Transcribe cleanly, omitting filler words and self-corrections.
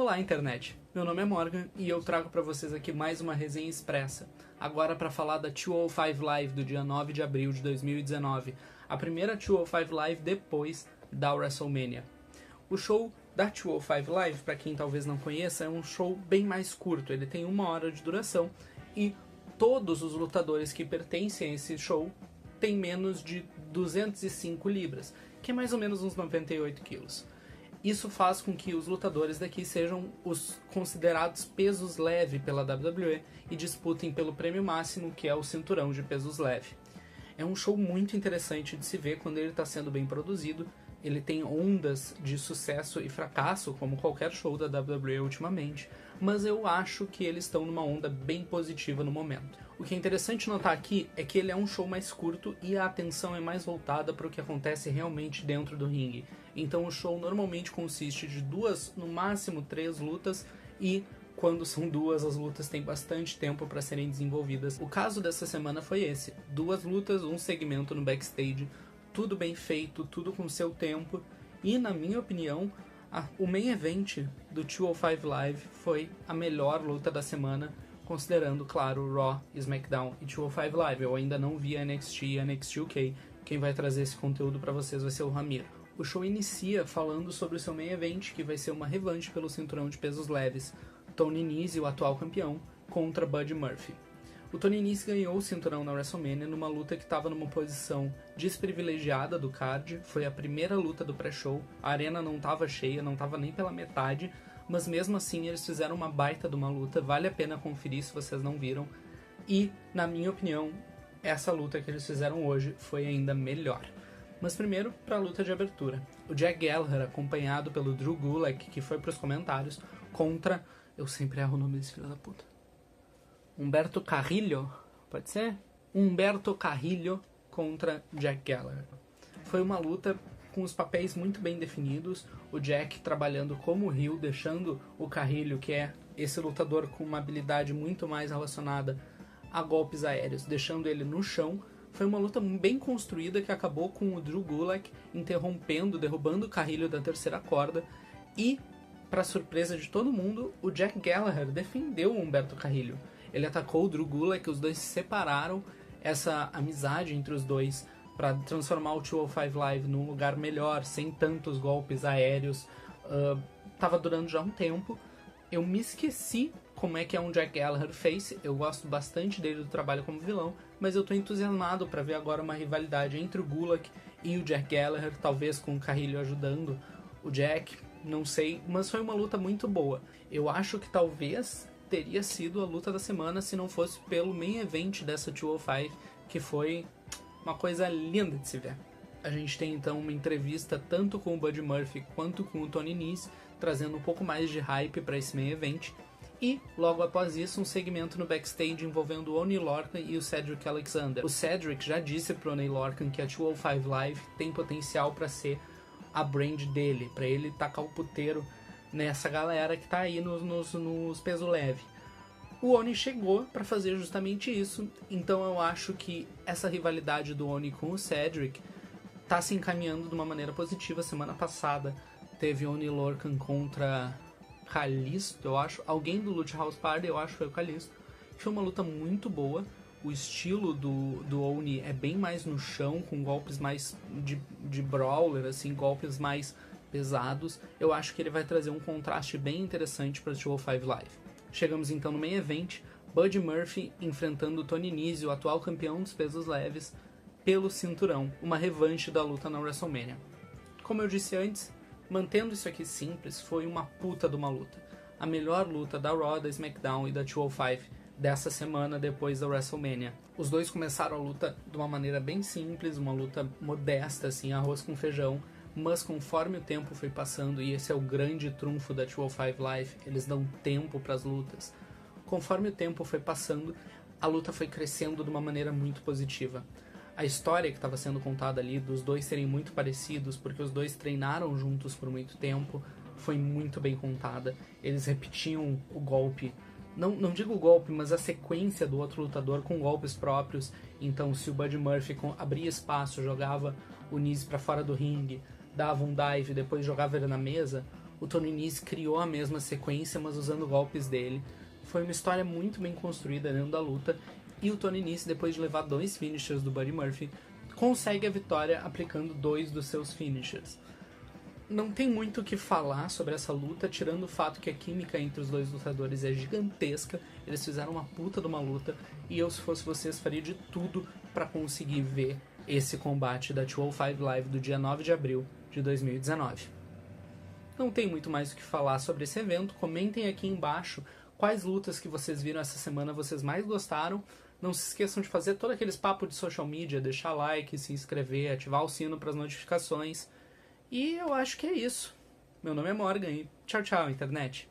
Olá, internet! Meu nome é Morgan e eu trago para vocês aqui mais uma resenha expressa, agora para falar da 205 Live do dia 9 de abril de 2019, a primeira 205 Live depois da WrestleMania. O show da 205 Live, para quem talvez não conheça, é um show bem mais curto, ele tem 1 hora de duração e todos os lutadores que pertencem a esse show têm menos de 205 libras, que é mais ou menos uns 98 quilos. Isso faz com que os lutadores daqui sejam os considerados pesos leve pela WWE e disputem pelo prêmio máximo, que é o cinturão de pesos leve. É um show muito interessante de se ver quando ele está sendo bem produzido. Ele tem ondas de sucesso e fracasso, como qualquer show da WWE ultimamente, mas eu acho que eles estão numa onda bem positiva no momento. O que é interessante notar aqui é que ele é um show mais curto e a atenção é mais voltada para o que acontece realmente dentro do ringue. Então o show normalmente consiste de 2, no máximo 3 lutas, e quando são 2, as lutas têm bastante tempo para serem desenvolvidas. O caso dessa semana foi esse: 2 lutas, um segmento no backstage, tudo bem feito, tudo com seu tempo, e na minha opinião, o main event do 205 Live foi a melhor luta da semana, considerando, claro, Raw, SmackDown e 205 Live. Eu ainda não vi a NXT e a NXT UK, quem vai trazer esse conteúdo para vocês vai ser o Ramiro. O show inicia falando sobre o seu main event, que vai ser uma revanche pelo cinturão de pesos leves, Tony Nese, o atual campeão, contra Buddy Murphy. O Tony Nese ganhou o cinturão na WrestleMania numa luta que estava numa posição desprivilegiada do card. Foi a primeira luta do pré-show, a arena não estava cheia, não estava nem pela metade, mas mesmo assim eles fizeram uma baita de uma luta, vale a pena conferir se vocês não viram. E, na minha opinião, essa luta que eles fizeram hoje foi ainda melhor. Mas primeiro, para a luta de abertura. O Jack Gallagher, acompanhado pelo Drew Gulak, que foi para os comentários, contra... Eu sempre erro o nome desse filho da puta. Humberto Carrillo, pode ser? Humberto Carrillo contra Jack Gallagher. Foi uma luta com os papéis muito bem definidos, o Jack trabalhando como heel, deixando o Carrillo, que é esse lutador com uma habilidade muito mais relacionada a golpes aéreos, deixando ele no chão. Foi uma luta bem construída que acabou com o Drew Gulak interrompendo, derrubando o Carrillo da terceira corda, e, para surpresa de todo mundo, o Jack Gallagher defendeu o Humberto Carrillo. Ele atacou o Drew Gulak, os dois se separaram, essa amizade entre os dois, para transformar o 205 Live num lugar melhor, sem tantos golpes aéreos. Tava durando já um tempo. Eu me esqueci como é que é um Jack Gallagher face. Eu gosto bastante dele, do trabalho como vilão, mas eu tô entusiasmado para ver agora uma rivalidade entre o Gulak e o Jack Gallagher, talvez com o Carrillo ajudando o Jack, não sei, mas foi uma luta muito boa. Eu acho que talvez teria sido a luta da semana se não fosse pelo main event dessa 205, que foi uma coisa linda de se ver. A gente tem então uma entrevista tanto com o Buddy Murphy quanto com o Tony Nese, trazendo um pouco mais de hype para esse main event, e logo após isso um segmento no backstage envolvendo o Oney Lorcan e o Cedric Alexander. O Cedric já disse pro Oney Lorcan que a 205 Live tem potencial para ser a brand dele, para ele tacar o puteiro nessa galera que tá aí nos peso leve. O Oney chegou para fazer justamente isso, então eu acho que essa rivalidade do Oney com o Cedric tá se encaminhando de uma maneira positiva. Semana passada teve Oney Lorcan contra Kalisto, eu acho, alguém do Lucha House Party, eu acho que foi o Kalisto. Foi uma luta muito boa. O estilo do Oney é bem mais no chão, com golpes mais de brawler, assim, golpes mais pesados. Eu acho que ele vai trazer um contraste bem interessante para o 205 Live. Chegamos então no main event, Buddy Murphy enfrentando o Tony Nese, o atual campeão dos pesos leves, pelo cinturão, uma revanche da luta na WrestleMania. Como eu disse antes, mantendo isso aqui simples, foi uma puta de uma luta. A melhor luta da Raw, da SmackDown e da 205 dessa semana depois da WrestleMania. Os dois começaram a luta de uma maneira bem simples, uma luta modesta, assim, arroz com feijão, mas conforme o tempo foi passando, e esse é o grande trunfo da 205 Live, eles dão tempo para as lutas. Conforme o tempo foi passando, a luta foi crescendo de uma maneira muito positiva. A história que estava sendo contada ali, dos dois serem muito parecidos, porque os dois treinaram juntos por muito tempo, foi muito bem contada. Eles repetiam o golpe, não digo o golpe, mas a sequência do outro lutador com golpes próprios. Então, se o Buddy Murphy abria espaço, jogava o Nese para fora do ringue, dava um dive e depois jogava ele na mesa, O Tony Nese criou a mesma sequência, mas usando golpes dele. Foi uma história muito bem construída dentro da luta. E o Tony Nese, depois de levar 2 finishers do Buddy Murphy, consegue a vitória aplicando 2 dos seus finishers. Não tem muito o que falar sobre essa luta, tirando o fato que a química entre os dois lutadores é gigantesca. Eles fizeram uma puta de uma luta. E eu, se fosse vocês, faria de tudo para conseguir ver esse combate da 205 Live do dia 9 de abril de 2019. Não tem muito mais o que falar sobre esse evento. Comentem aqui embaixo quais lutas que vocês viram essa semana vocês mais gostaram. Não se esqueçam de fazer todo aqueles papos de social media, deixar like, se inscrever, ativar o sino para as notificações. E eu acho que é isso. Meu nome é Morgan e tchau, tchau, internet.